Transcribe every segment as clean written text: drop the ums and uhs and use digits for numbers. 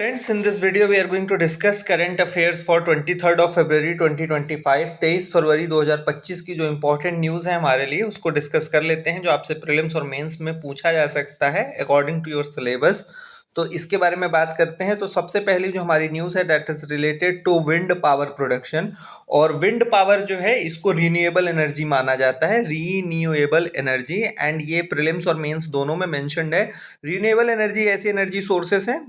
Friends, in this video we are going to discuss current affairs for 23rd of February 2025 23 फरवरी 2025 की जो important news है हमारे लिए उसको डिस्कस कर लेते हैं, जो आपसे प्रीलिम्स और मेंस में पूछा जा सकता है अकॉर्डिंग टू योर सिलेबस। तो इसके बारे में बात करते हैं। तो सबसे पहली जो हमारी न्यूज़ है that is related to wind power production. और विंड पावर जो है इसको रीन्यूएबल एनर्जी माना जाता है, रीन्यूएबल एनर्जी, एंड ये प्रीलिम्स और मेंस दोनों में मेंशन्ड है। रीन्यूएबल एनर्जी ऐसी एनर्जी सोर्सेस हैं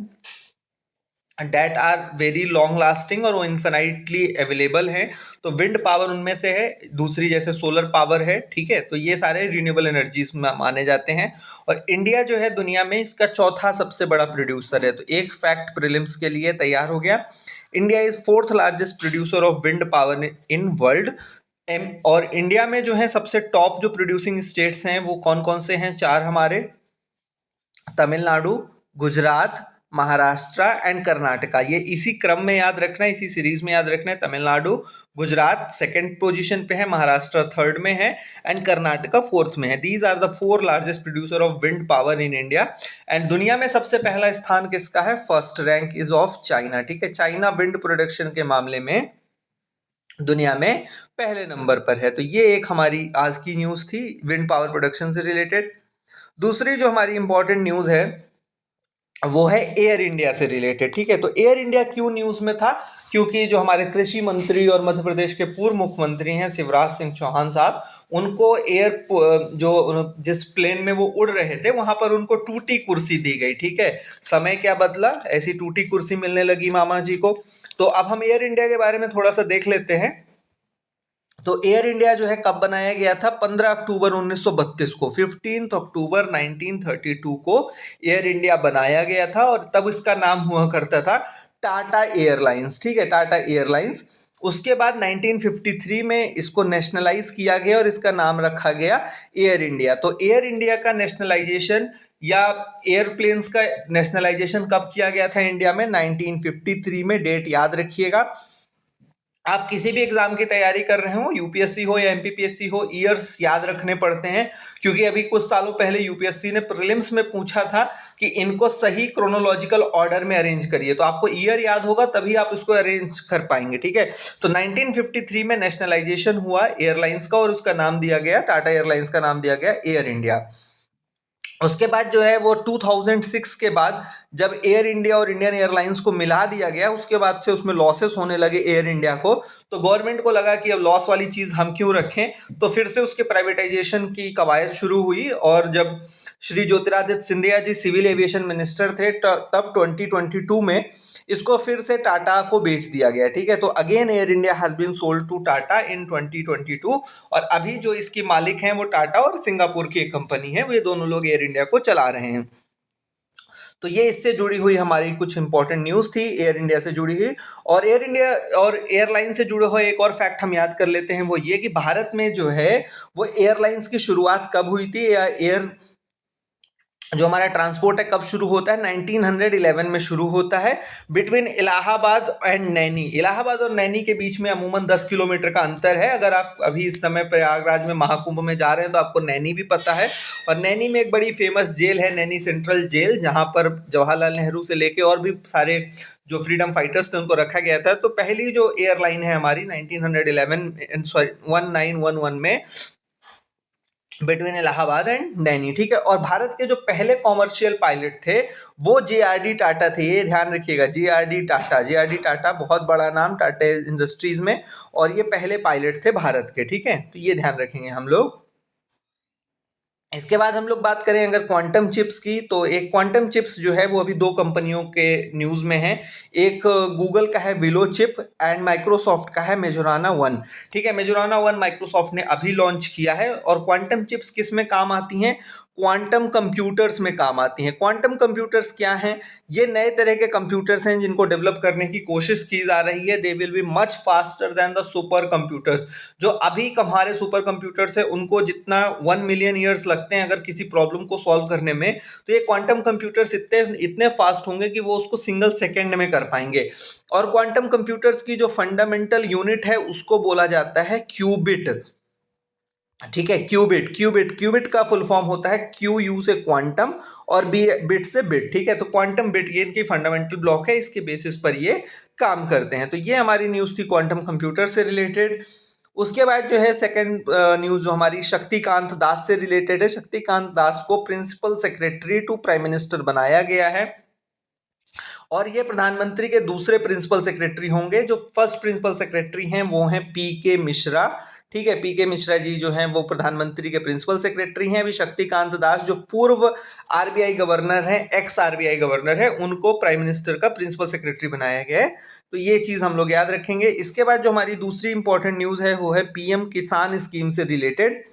that are very long lasting और वो इन्फिनाइटली अवेलेबल हैं। तो विंड पावर उनमें से है, दूसरी जैसे सोलर पावर है, ठीक है। तो ये सारे रिन्यूएबल एनर्जीज माने जाते हैं। और इंडिया जो है दुनिया में इसका चौथा सबसे बड़ा प्रोड्यूसर है। तो एक फैक्ट प्रीलिम्स के लिए तैयार हो गया। India is fourth largest producer of wind power in world. और इंडिया में जो है सबसे टॉप जो प्रोड्यूसिंग स्टेट्स हैं वो कौन कौन से हैं? चार हमारे, तमिलनाडु, गुजरात, महाराष्ट्र एंड कर्नाटका। ये इसी क्रम में याद रखना है, इसी सीरीज में याद रखना है। तमिलनाडु, गुजरात सेकंड पोजीशन पे है, महाराष्ट्र थर्ड में है एंड कर्नाटका फोर्थ में है। These are the four largest producer of wind power in India. And दुनिया में सबसे पहला स्थान किसका है? First rank is of China, ठीक है। चाइना विंड प्रोडक्शन के मामले में दुनिया में पहले नंबर पर है। तो ये एक हमारी आज की न्यूज थी विंड पावर प्रोडक्शन से रिलेटेड। दूसरी जो हमारी इंपॉर्टेंट न्यूज है वो है एयर इंडिया से रिलेटेड, ठीक है। तो एयर इंडिया क्यों न्यूज में था? क्योंकि जो हमारे कृषि मंत्री और मध्य प्रदेश के पूर्व मुख्यमंत्री हैं शिवराज सिंह चौहान साहब, उनको जिस प्लेन में वो उड़ रहे थे वहां पर उनको टूटी कुर्सी दी गई, ठीक है। समय क्या बदला, ऐसी टूटी कुर्सी मिलने लगी मामा जी को। तो अब हम एयर इंडिया के बारे में थोड़ा सा देख लेते हैं। तो एयर इंडिया जो है कब बनाया गया था? 15 अक्टूबर 1932 को, 15 अक्टूबर 1932 को एयर इंडिया बनाया गया था। और तब इसका नाम हुआ करता था टाटा एयरलाइंस, ठीक है, टाटा एयरलाइंस। उसके बाद 1953 में इसको नेशनलाइज किया गया और इसका नाम रखा गया एयर इंडिया। तो एयर इंडिया का नेशनलाइजेशन या एयरप्लेन्स का नेशनलाइजेशन कब किया गया था इंडिया में? 1953 में। डेट याद रखिएगा। आप किसी भी एग्जाम की तैयारी कर रहे हो, यूपीएससी हो या एमपीपीएससी हो, ईयर्स याद रखने पड़ते हैं। क्योंकि अभी कुछ सालों पहले यूपीएससी ने प्रीलिम्स में पूछा था कि इनको सही क्रोनोलॉजिकल ऑर्डर में अरेंज करिए। तो आपको ईयर याद होगा तभी आप इसको अरेंज कर पाएंगे, ठीक है। तो 1953 में नेशनलाइजेशन हुआ एयरलाइंस का और उसका नाम दिया गया, टाटा एयरलाइंस का नाम दिया गया एयर इंडिया। उसके बाद जो है वो 2006 के बाद जब एयर इंडिया और इंडियन एयरलाइंस को मिला दिया गया, उसके बाद से उसमें लॉसेस होने लगे एयर इंडिया को। तो गवर्नमेंट को लगा कि अब लॉस वाली चीज हम क्यों रखें, तो फिर से उसके प्राइवेटाइजेशन की कवायद शुरू हुई। और जब Shri Jyotiraditya Scindia ji civil aviation minister थे तब 2022 में इसको फिर से टाटा को बेच दिया गया, ठीक है। तो again Air India has been sold to Tata in 2022। और अभी जो इसकी मालिक हैं वो टाटा और सिंगापुर की एक कंपनी है, ये दोनों लोग एयर इंडिया को चला रहे हैं। तो ये इससे जुड़ी हुई हमारी कुछ इंपॉर्टेंट न्यूज थी एयर इंडिया से जुड़ी हुई। और एयर इंडिया और एयरलाइन से जुड़े हुए एक और फैक्ट हम याद कर लेते हैं, वो ये कि भारत में जो है वो एयरलाइंस की शुरुआत कब हुई थी, या एयर जो हमारा ट्रांसपोर्ट है कब शुरू होता है? 1911 में शुरू होता है, बिटवीन इलाहाबाद एंड नैनी। इलाहाबाद और नैनी के बीच में अमूमन 10 किलोमीटर का अंतर है। अगर आप अभी इस समय प्रयागराज में महाकुंभ में जा रहे हैं तो आपको नैनी भी पता है। और नैनी में एक बड़ी फेमस जेल है, नैनी सेंट्रल जेल, जहां पर जवाहरलाल नेहरू से लेके और भी सारे जो फ्रीडम फाइटर्स थे उनको रखा गया था। तो पहली जो एयरलाइन है हमारी 1911 में बिटवीन इलाहाबाद एंड नैनी, ठीक है। और भारत के जो पहले कॉमर्शियल पायलट थे वो जेआरडी टाटा थे, ये ध्यान रखिएगा। जेआरडी टाटा बहुत बड़ा नाम टाटा इंडस्ट्रीज में, और ये पहले पायलट थे भारत के, ठीक है। तो ये ध्यान रखेंगे हम लोग। इसके बाद हम लोग बात करें अगर क्वांटम चिप्स की, तो एक क्वांटम चिप्स जो है वो अभी दो कंपनियों के न्यूज में है। एक गूगल का है विलो चिप एंड माइक्रोसॉफ्ट का है मेजोराना वन, ठीक है। मेजोराना वन माइक्रोसॉफ्ट ने अभी लॉन्च किया है। और क्वांटम चिप्स किस में काम आती हैं? क्वांटम कंप्यूटर्स में काम आती हैं। क्वांटम कंप्यूटर्स क्या हैं? ये नए तरह के कंप्यूटर्स हैं जिनको डेवलप करने की कोशिश की जा रही है। They will be much faster than the super computers. जो अभी हमारे सुपर कंप्यूटर्स है उनको जितना 1 मिलियन ईयर्स लगते हैं अगर किसी प्रॉब्लम को सॉल्व करने में, तो ये क्वांटम कंप्यूटर्स इतने फास्ट होंगे कि वो उसको सिंगल सेकेंड में कर पाएंगे। और क्वांटम कंप्यूटर्स की जो फंडामेंटल यूनिट है उसको बोला जाता है क्यूबिट। ठीक है। क्यूबिट क्यूबिट क्यूबिट का फुल फॉर्म होता है क्यू यू से क्वांटम और बी बिट से बिट। ठीक है, तो क्वांटम बिट ये इनकी फंडामेंटल ब्लॉक है, इसके बेसिस पर ये काम करते हैं। तो ये हमारी न्यूज़ थी क्वांटम कंप्यूटर से रिलेटेड। उसके बाद जो है सेकंड न्यूज़ जो हमारी शक्तिकांत दास से रिलेटेड है। शक्तिकांत दास को principal secretary to prime minister बनाया गया है और ये प्रधानमंत्री के दूसरे प्रिंसिपल सेक्रेटरी होंगे। जो फर्स्ट प्रिंसिपल सेक्रेटरी हैं वो हैं पी के मिश्रा। ठीक है, पी के मिश्रा जी जो हैं वो प्रधानमंत्री के प्रिंसिपल सेक्रेटरी हैं। अभी शक्तिकांत दास जो पूर्व आरबीआई गवर्नर हैं, एक्स आरबीआई गवर्नर है, उनको प्राइम मिनिस्टर का प्रिंसिपल सेक्रेटरी बनाया गया है। तो ये चीज हम लोग याद रखेंगे। इसके बाद जो हमारी दूसरी इंपॉर्टेंट न्यूज है वो है पीएम किसान स्कीम से रिलेटेड,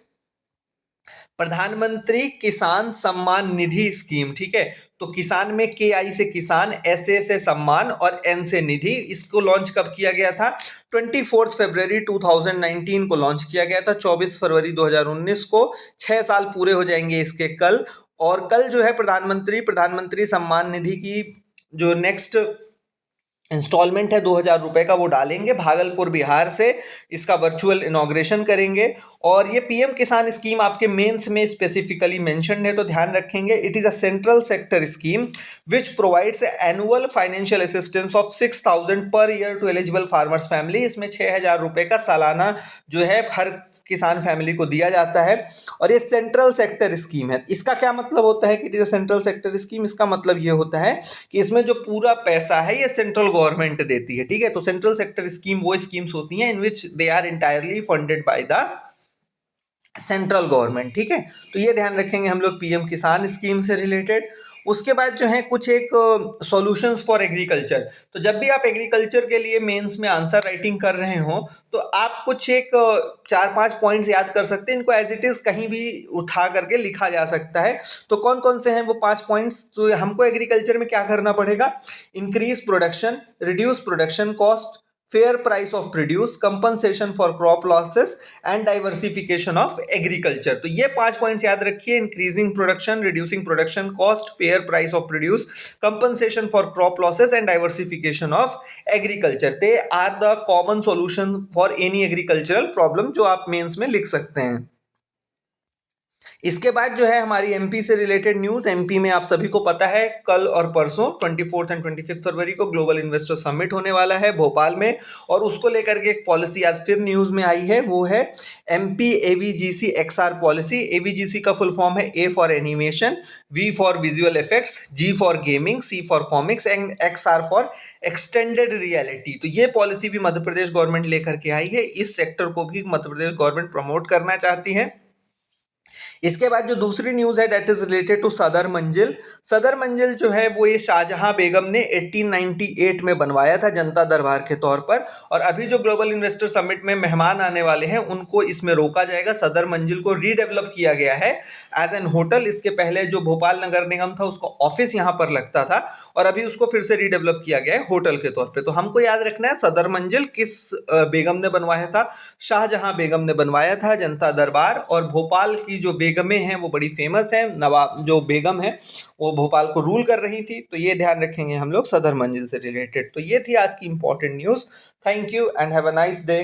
प्रधानमंत्री किसान सम्मान निधि स्कीम। ठीक है, तो किसान में के आई से किसान, एस ए से सम्मान और एन से निधि। इसको लॉन्च कब किया गया था? 24 फरवरी 2019 को लॉन्च किया गया था। 24 फरवरी 2019 को 6 साल पूरे हो जाएंगे इसके कल। और कल जो है प्रधानमंत्री सम्मान निधि की जो नेक्स्ट इंस्टॉलमेंट है 2,000 रुपए का, वो डालेंगे भागलपुर बिहार से। इसका वर्चुअल इनॉग्रेशन करेंगे। और ये पीएम किसान स्कीम आपके मेंस में स्पेसिफिकली मेंशन्ड है, तो ध्यान रखेंगे। It is a central sector scheme which provides annual financial assistance of 6,000 per year to eligible farmers family. इसमें 6,000 रुपए का सालाना जो है हर किसान फैमिली को दिया जाता है। और ये सेंट्रल सेक्टर स्कीम है। इसका क्या मतलब होता है कि it is a central sector scheme? इसका मतलब ये होता है कि इसमें जो पूरा पैसा है ये सेंट्रल गवर्नमेंट देती है। ठीक है, तो सेंट्रल सेक्टर स्कीम वो स्कीम्स होती हैं in which they are entirely funded by the central government. ठीक है, तो ये ध्यान रखेंगे हम लोग पीएम किसान स्कीम से रिलेटेड। उसके बाद जो है कुछ एक सॉल्यूशंस फॉर एग्रीकल्चर। तो जब भी आप एग्रीकल्चर के लिए मेंस में आंसर राइटिंग कर रहे हो तो आप कुछ एक 4-5 पॉइंट्स याद कर सकते हैं। इनको एज इट इज कहीं भी उठा करके लिखा जा सकता है। तो कौन कौन से हैं वो 5 पॉइंट्स? तो हमको एग्रीकल्चर में क्या करना पड़ेगा? Increase production, reduce production cost, fair price of produce, compensation for crop losses and diversification of agriculture। तो ये 5 पॉइंट्स याद रखिए। Increasing production, reducing production cost, fair price of produce, compensation for crop losses and diversification of agriculture. They are the common solution for any agricultural problem जो आप mains में लिख सकते हैं। इसके बाद जो है हमारी एमपी से रिलेटेड न्यूज। एमपी में आप सभी को पता है कल और परसों 24 एंड 25 फरवरी को ग्लोबल इन्वेस्टर समिट होने वाला है भोपाल में। और उसको लेकर के एक पॉलिसी आज फिर न्यूज में आई है, वो है MP AVGC XR policy. AVGC का फुल फॉर्म है A for animation, V for visual effects, G for gaming, C for comics and XR for extended reality. तो ये पॉलिसी भी मध्य प्रदेश गवर्नमेंट लेकर के आई है। इस सेक्टर को भी मध्य प्रदेश गवर्नमेंट प्रमोट करना चाहती है। इसके बाद जो दूसरी न्यूज है दैट इज रिलेटेड टू सदर मंजिल। सदर मंजिल जो है वो ये शाहजहां बेगम ने 1898 में बनवाया था जनता दरबार के तौर पर। और अभी जो ग्लोबल इन्वेस्टर समिट में मेहमान आने वाले हैं उनको इसमें रोका जाएगा। सदर मंजिल को रीडेवलप किया गया है एज एन होटल। इसके पहले जो भोपाल नगर निगम था उसका ऑफिस यहाँ पर लगता था और अभी उसको फिर से रीडेवलप किया गया है होटल के तौर पर। तो हमको याद रखना है सदर मंजिल किस बेगम ने बनवाया था? शाहजहां बेगम ने बनवाया था जनता दरबार। और भोपाल की जो बेगमें हैं वो बड़ी फेमस हैं। नवाब जो बेगम है वो भोपाल को रूल कर रही थी। तो ये ध्यान रखेंगे हम लोग सदर मंजिल से रिलेटेड। तो ये थी आज की important news. Thank you and have a nice day.